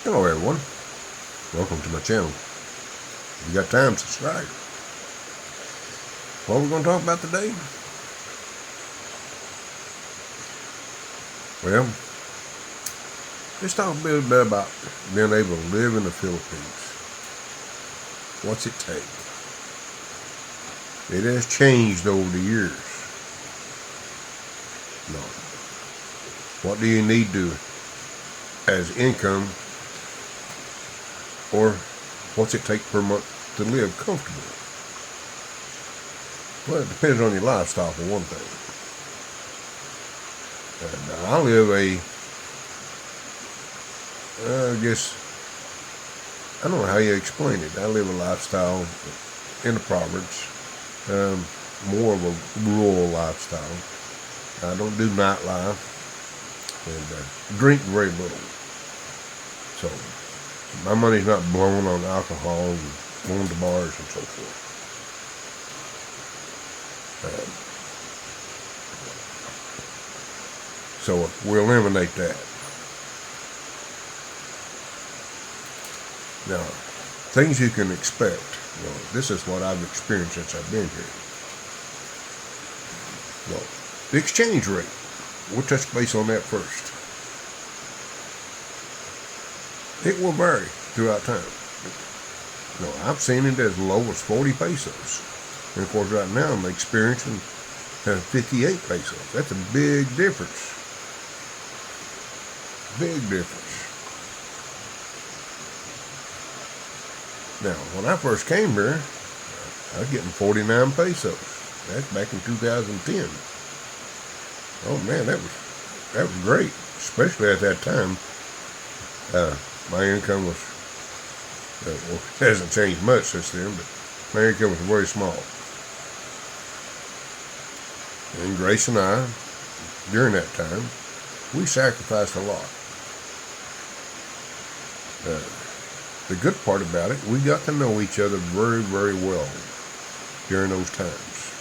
Hello everyone, welcome to my channel. If you got time, subscribe. What are we going to talk about today? Well, let's talk a little bit about being able to live in the Philippines. What's it take? It has changed over the years. No. What do you need to as income, or what's it take per month to live comfortably? Well, it depends on your lifestyle for one thing. And I live I don't know how you explain it. I live a lifestyle in the province, more of a rural lifestyle. I don't do nightlife and drink very little. So my money's not blown on alcohol and going to bars and so forth. So we eliminate that. Now, things you can expect. This is what I've experienced since I've been here. The exchange rate. We'll touch base on that first. It will vary throughout time. I've seen it as low as 40 pesos. And of course right now I'm experiencing 58 pesos. That's a big difference. Big difference. Now, when I first came here, I was getting 49 pesos. That's back in 2010. Oh man, that was great. Especially at that time. My income was, it hasn't changed much since then, but my income was very small. And Grace and I, during that time, we sacrificed a lot. The good part about it, we got to know each other very, very well during those times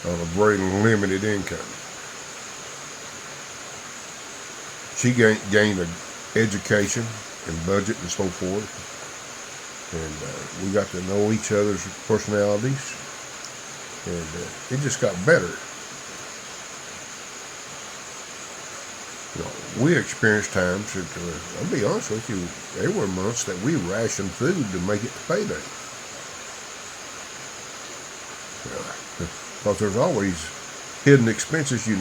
on a very limited income. She gained an education and budget and so forth, and we got to know each other's personalities, and it just got better. We experienced times that, I'll be honest with you, there were months that we rationed food to make it to payday. Because there's always hidden expenses you're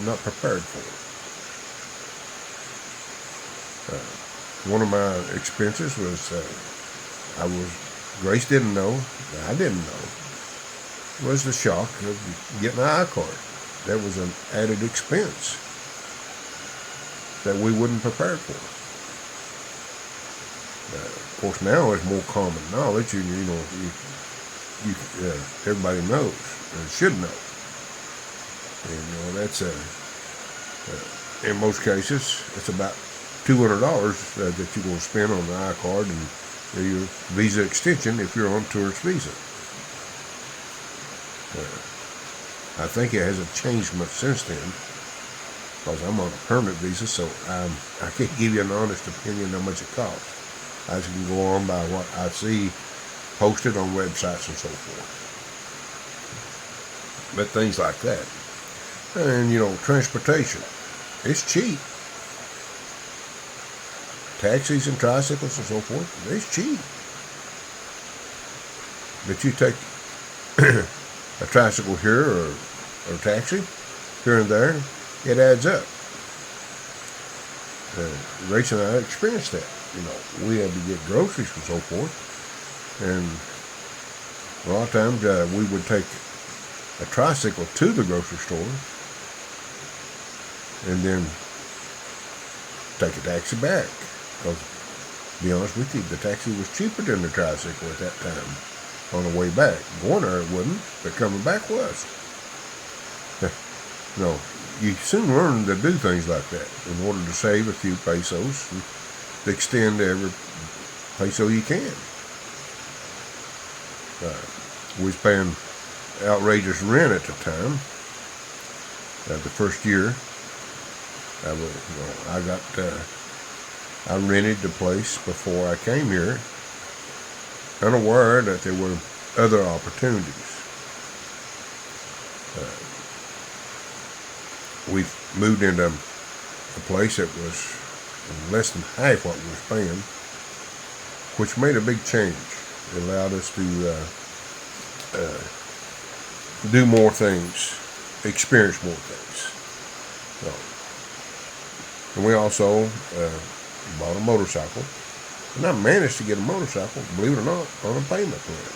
not prepared for. One of my expenses was, Grace didn't know, I didn't know, was the shock of getting an iCard. That was an added expense that we wouldn't prepare for. Of course, now it's more common knowledge, and everybody knows, and should know. And that's in most cases, it's about $200 that you're going to spend on the iCard and your Visa extension if you're on tourist visa. I think it hasn't changed much since then, because I'm on a permanent visa, so I can't give you an honest opinion how much it costs. I just can go on by what I see posted on websites and so forth. But things like that. And, transportation. It's cheap. Taxis and tricycles and so forth, it's cheap. But you take a tricycle here or a taxi here and there, it adds up. Rachel and I experienced that. We had to get groceries and so forth, and a lot of times we would take a tricycle to the grocery store and then take a taxi back. Because, to be honest with you, the taxi was cheaper than the tricycle at that time on the way back. Going there it wasn't, but coming back was. You soon learn to do things like that in order to save a few pesos and extend every peso you can. We was paying outrageous rent at the time. The first year, I got I rented the place before I came here, unaware that there were other opportunities. We moved into a place that was less than half what we were paying, which made a big change. It allowed us to do more things, experience more things. So, and we also bought a motorcycle, and I managed to get a motorcycle, believe it or not, on a payment plan.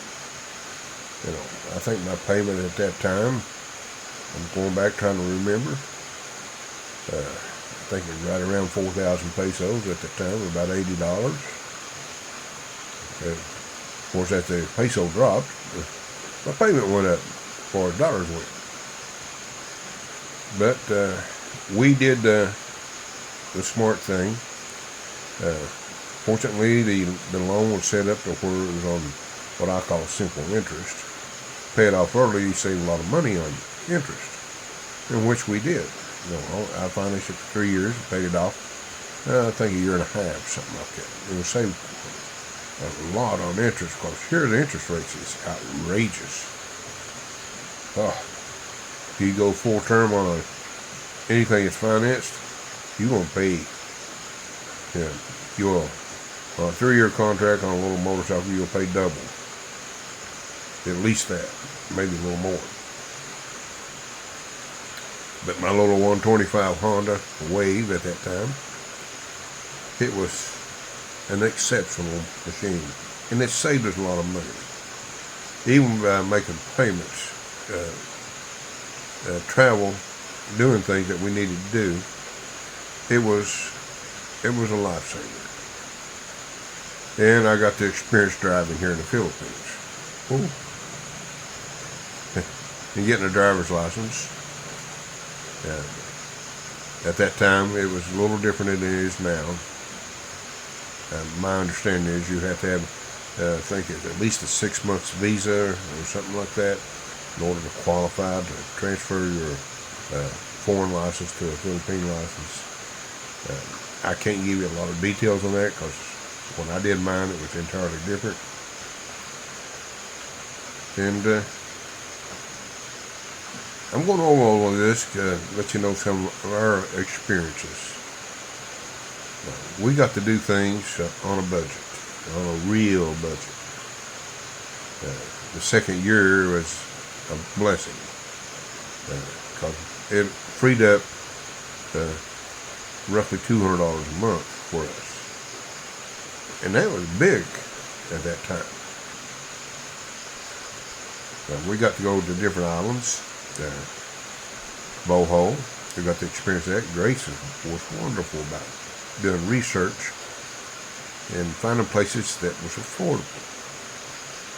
You know, I think my payment at that time, I'm going back trying to remember, I think it was right around 4,000 pesos at the time, about $80. Of course, as the peso dropped, my payment went up as far as dollars went. But we did the smart thing. Fortunately, the loan was set up to where it was on what I call simple interest. Pay it off early, you save a lot of money on interest, in which we did. You know, I financed it for 3 years, paid it off, I think a year and a half, something like that. It was saved a lot on interest, because here the interest rates is outrageous. Oh, if you go full term on anything that's financed, you're going to pay, you'll, on a 3-year contract on a little motorcycle, you'll pay double. At least that, maybe a little more. But my little 125 Honda Wave at that time, it was an exceptional machine, and it saved us a lot of money. Even by making payments, travel, doing things that we needed to do, it was a lifesaver. And I got to experience driving here in the Philippines. Ooh. And getting a driver's license. At that time, it was a little different than it is now. My understanding is you have to have, I think it's at least a 6 months visa or something like that in order to qualify to transfer your foreign license to a Philippine license. I can't give you a lot of details on that, because when I did mine, it was entirely different. And I'm going over all of this to let you know some of our experiences. We got to do things on a budget, on a real budget. The second year was a blessing, because it freed up roughly $200 a month for us. And that was big at that time. We got to go to different islands. Boho, we got to experience that. Grace was wonderful about doing research and finding places that was affordable.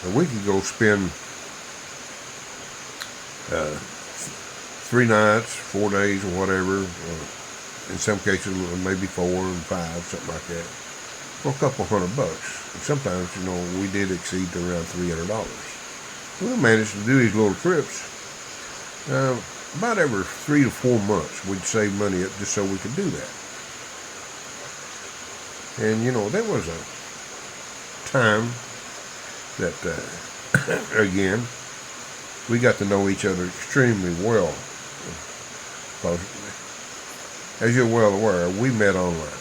And we could go spend 3 nights, 4 days, or whatever. In some cases, maybe 4 and 5, something like that, for a couple $100. And sometimes, we did exceed to around $300. We managed to do these little trips. About every 3 to 4 months, we'd save money up just so we could do that. And, there was a time that, again, we got to know each other extremely well. Because, as you're well aware, we met online.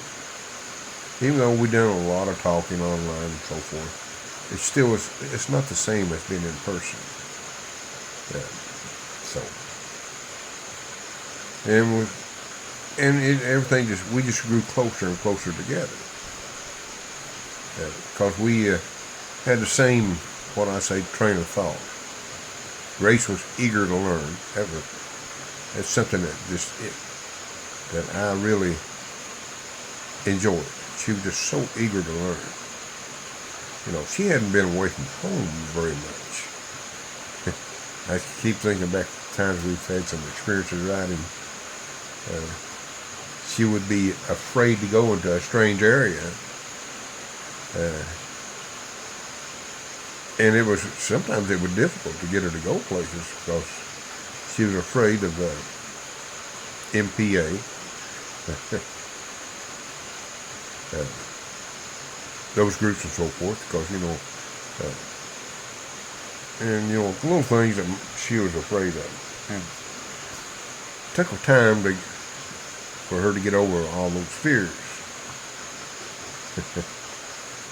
Even though we done a lot of talking online and so forth, it's not the same as being in person. Everything we just grew closer and closer together. Because we had the same, what I say, train of thought. Grace was eager to learn. That's something that I really enjoyed. She was just so eager to learn. She hadn't been away from home very much. I keep thinking back to times we've had some experiences riding. She would be afraid to go into a strange area. And sometimes it was difficult to get her to go places because she was afraid of MPA. uh, those groups and so forth, because and little things that she was afraid of. And it took her time for her to get over all those fears.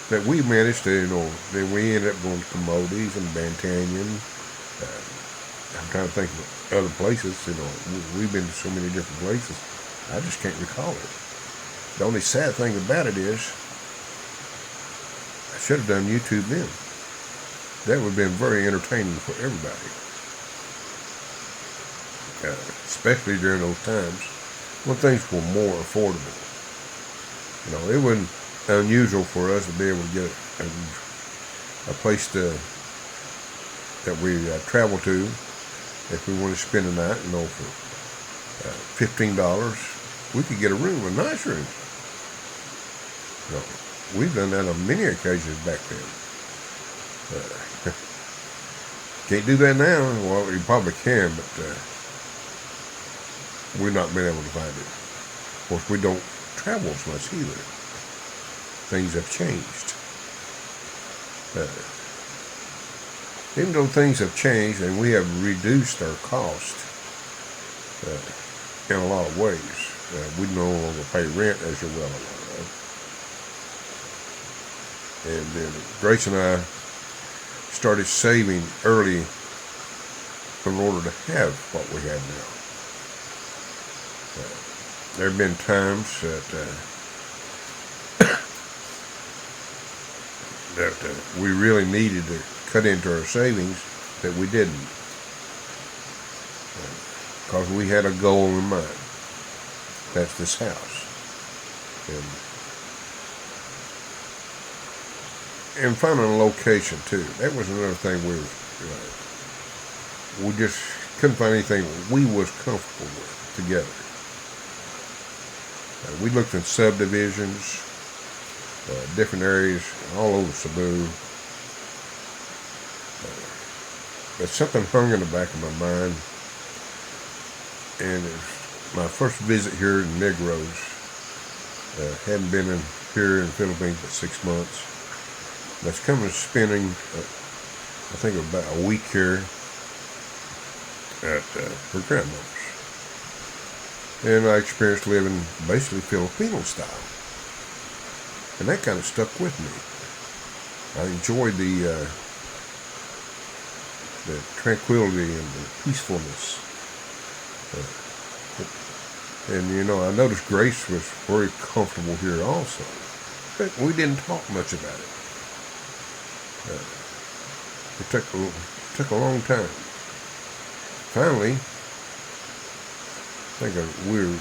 That we managed to, then we ended up going to Commodities and Bantanyan. I'm trying to think of other places. We've been to so many different places. I just can't recall it. The only sad thing about it is, I should have done YouTube then. That would have been very entertaining for everybody. Especially during those times when things were more affordable. It wasn't unusual for us to be able to get a place that we travel to if we want to spend a night. For $15, we could get a room, a nice room. We've done that on many occasions back then. Can't do that now. Well, you probably can, but we've not been able to find it. Of course, we don't travel as much either. Things have changed. Even though things have changed and we have reduced our cost in a lot of ways, we no longer pay rent, as you're well aware of. And then Grace and I started saving early in order to have what we have now. There have been times that we really needed to cut into our savings that we didn't, because we had a goal in mind. That's this house, and finding a location too. That was another thing we just couldn't find anything we was comfortable with together. We looked in subdivisions, different areas all over Cebu. But something hung in the back of my mind, and my first visit here in Negros, hadn't been here in the Philippines but 6 months. That's coming to spending, I think, about a week here at her grandmother's. And I experienced living basically Filipino style. And that kind of stuck with me. I enjoyed the tranquility and the peacefulness. And I noticed Grace was very comfortable here also. But we didn't talk much about it. It took a long time. Finally, I think we were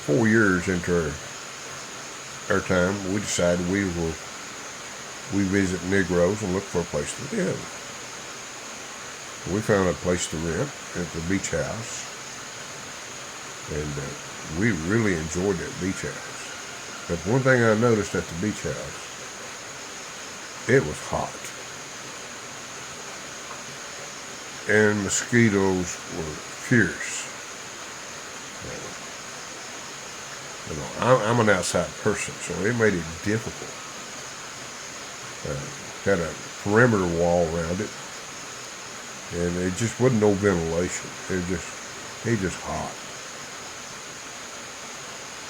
4 years into our time. We decided we visit Negros and look for a place to live. We found a place to rent at the beach house, and we really enjoyed that beach house. But one thing I noticed at the beach house, it was hot. And mosquitoes were fierce. I'm an outside person, so it made it difficult. Had a perimeter wall around it, and it just wasn't no ventilation. It just hot.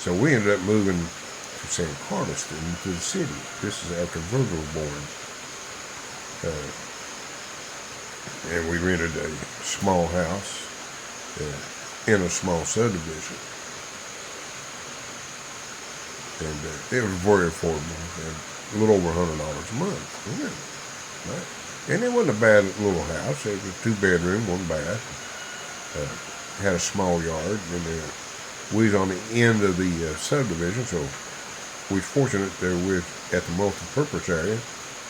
So we ended up moving to San Carlos, to the city. This is after Virgil was born. And we rented a small house in a small subdivision. And it was very affordable, a little over $100 a month. Yeah. And it wasn't a bad little house. It was a 2-bedroom, 1 bath. Had a small yard, and we was on the end of the subdivision, so we was fortunate that we were at the multi-purpose area.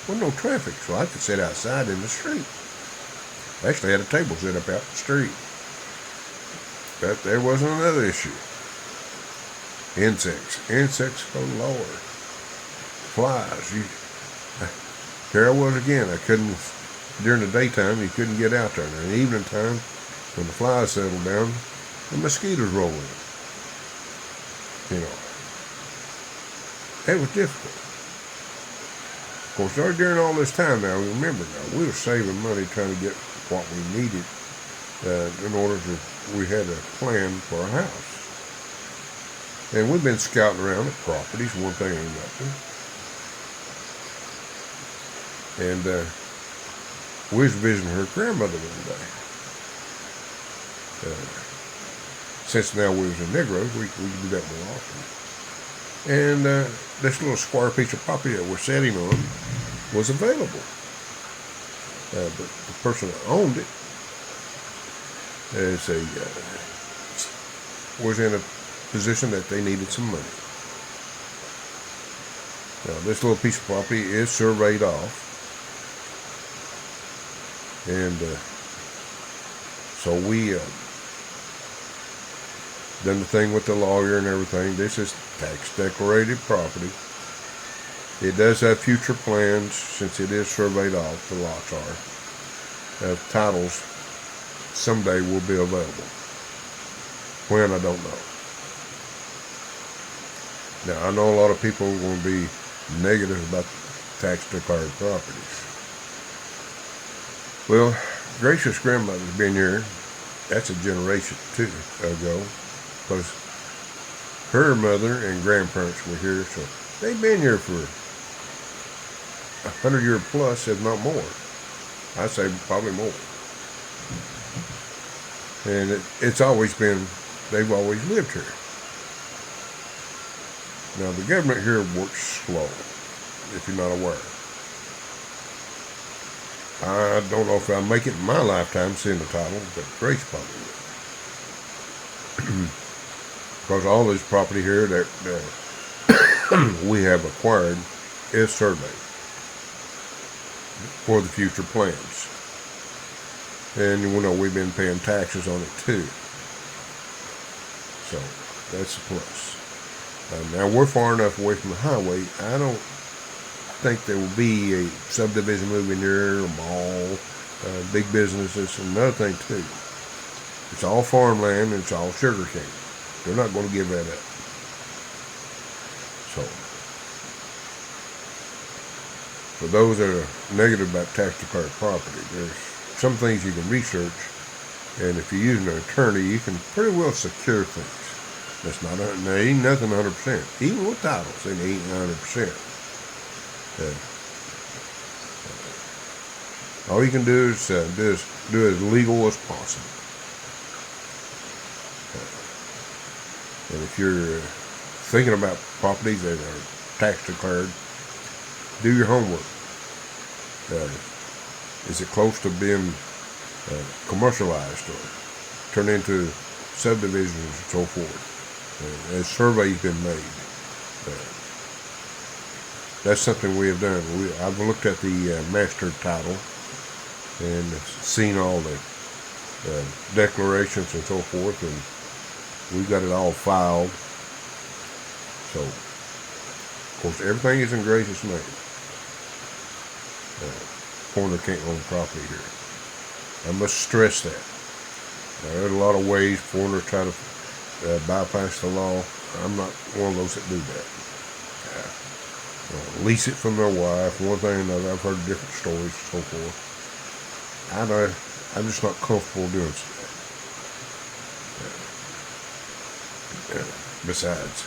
There was no traffic, so I could sit outside in the street. I actually had a table set up out the street. But there wasn't another issue. Insects, oh Lord. Flies. Here I was again. I couldn't, during the daytime, you couldn't get out there. And in the evening time, when the flies settled down, the mosquitoes roll in. It was difficult. Of course, during all this time now, remember now, we were saving money trying to get what we needed in order to, we had a plan for our house. And we've been scouting around at properties, one thing or nothing. And we was visiting her grandmother one day. Since now we was in Negroes, we could do that more often. And this little square piece of property that we're sitting on was available. But the person that owned it was in a position that they needed some money. Now, this little piece of property is surveyed off. And so we done the thing with the lawyer and everything. This is tax declarated property. It does have future plans since it is surveyed off, the lots are. Titles someday will be available. When, I don't know. Now, I know a lot of people are going to be negative about tax declared properties. Well, Gracious grandmother's been here. That's a generation or two ago. Because her mother and grandparents were here, so they've been here for 100 years plus, if not more. I say probably more. And it's always been, they've always lived here. Now the government here works slow, if you're not aware. I don't know if I'll make it in my lifetime seeing the title, but Grace probably will. Because all this property here that we have acquired is surveyed for the future plans. And you know we've been paying taxes on it too. So that's a plus. Now we're far enough away from the highway. I don't think there will be a subdivision moving here, a mall, big businesses, and another thing too. It's all farmland and it's all sugar cane. They're not going to give that up. So, for those that are negative about tax declared property, there's some things you can research, and if you're using an attorney, you can pretty well secure things. That's not, there ain't nothing 100%. Even with titles, it ain't 100%. All you can do is do as legal as possible. And if you're thinking about properties that are tax declared, do your homework. Is it close to being commercialized or turned into subdivisions and so forth? As surveys been made. That's something we have done. I've looked at the master title and seen all the declarations and so forth, and we've got it all filed. So, of course, everything is in Grace's name. Foreigner can't own property here. I must stress that. There are a lot of ways foreigners try to bypass the law. I'm not one of those that do that. Lease it from their wife, one thing or another. I've heard different stories and so forth. I'm just not comfortable doing so. Besides,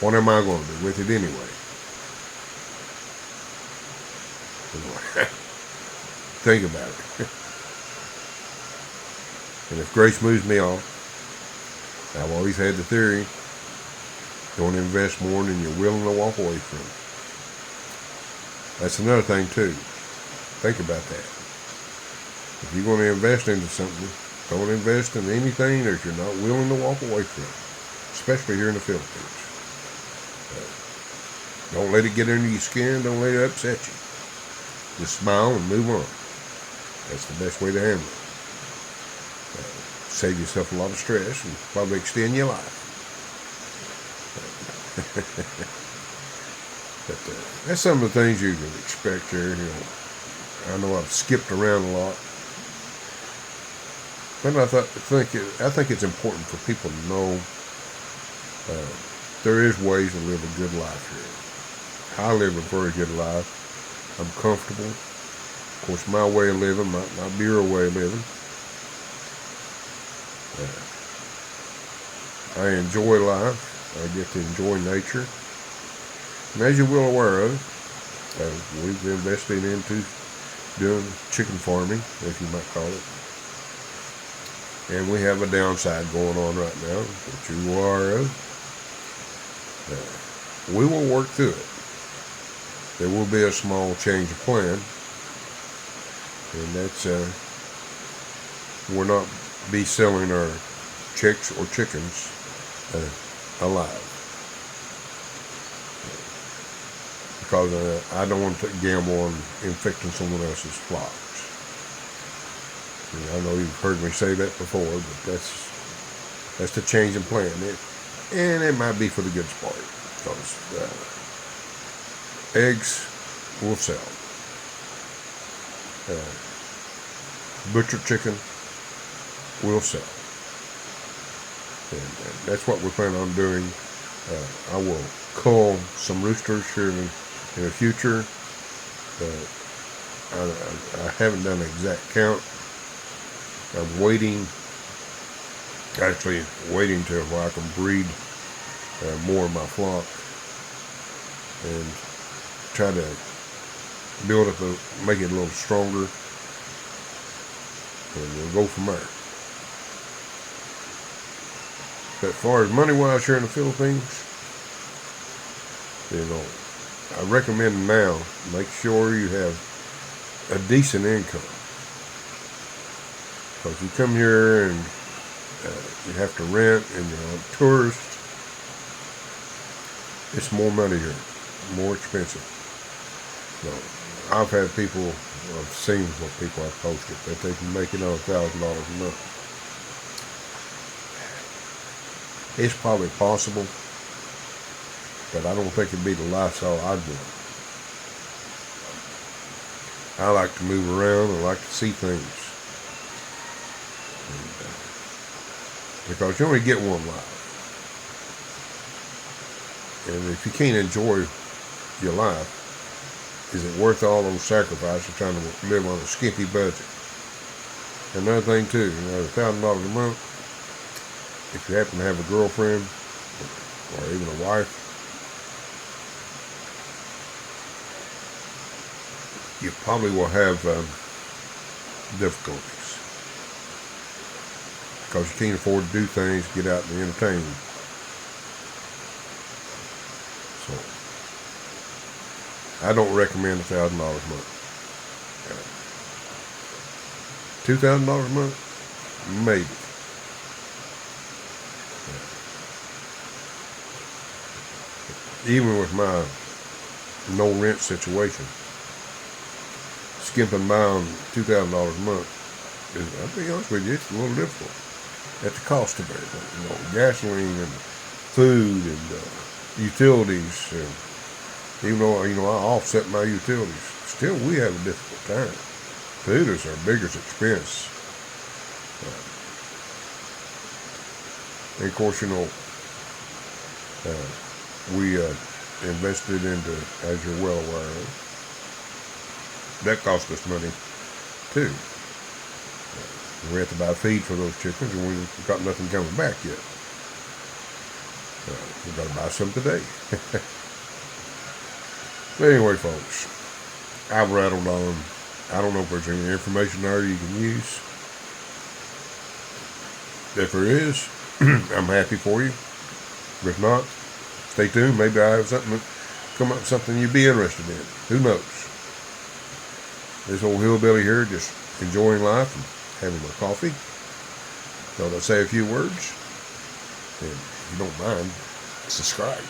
what am I going to do with it anyway? Think about it. And if Grace moves me off, I've always had the theory, don't invest more than you're willing to walk away from. That's another thing too. Think about that. If you're going to invest into something, don't invest in anything that you're not willing to walk away from, especially here in the Philippines. Don't let it get under your skin. Don't let it upset you. Just smile and move on. That's the best way to handle it. Save yourself a lot of stress and probably extend your life. But that's some of the things you can expect here. I know I've skipped around a lot. But I think it's important for people to know there is ways to live a good life here. I live a very good life. I'm comfortable. Of course, my way of living might not be your way of living. I enjoy life. I get to enjoy nature. And as you're well aware of, we've invested into doing chicken farming, if you might call it. And we have a downside going on right now, that you are aware of. We will work through it. There will be a small change of plan, and that's we'll not be selling our chicks or chickens alive, because I don't want to gamble on infecting someone else's flocks. I know you've heard me say that before, but that's the change in plan. And it might be for the good sport, because eggs will sell. Butcher chicken will sell. And that's what we plan on doing. I will cull some roosters here in the future. I haven't done an exact count. I'm waiting till I can breed more of my flock and try to build up, make it a little stronger, and we'll go from there. But as far as money-wise here in the Philippines, I recommend now make sure you have a decent income. Because you come here and you have to rent and you're a tourist, it's more money here, more expensive. So I've had people, I've seen what people have posted, that they can make $1,000 a month. It's probably possible, but I don't think it'd be the lifestyle I'd want. I like to move around and like to see things. Because you only get one life. And if you can't enjoy your life, is it worth all those sacrifices trying to live on a skimpy budget? Another thing too, $1,000 a month, if you happen to have a girlfriend or even a wife, you probably will have difficulties, because you can't afford to do things, get out and entertain. So I don't recommend $1,000 a month. $2,000 a month, maybe. Even with my no rent situation, skimping by on $2,000 a month, I'll be honest with you, it's a little difficult. At the cost of everything, gasoline and food and utilities, and even though I offset my utilities, still we have a difficult time. Food is our biggest expense, and of course we invested into, as you're well aware of, that cost us money too. We have to buy feed for those chickens, and we've got nothing coming back yet. We've got to buy some today. But anyway, folks, I've rattled on. I don't know if there's any information there you can use. If there is, I'm happy for you. If not, stay tuned. Maybe I have come up with something you'd be interested in. Who knows? This old hillbilly here just enjoying life and having my coffee. Thought I'd say a few words. And if you don't mind, subscribe.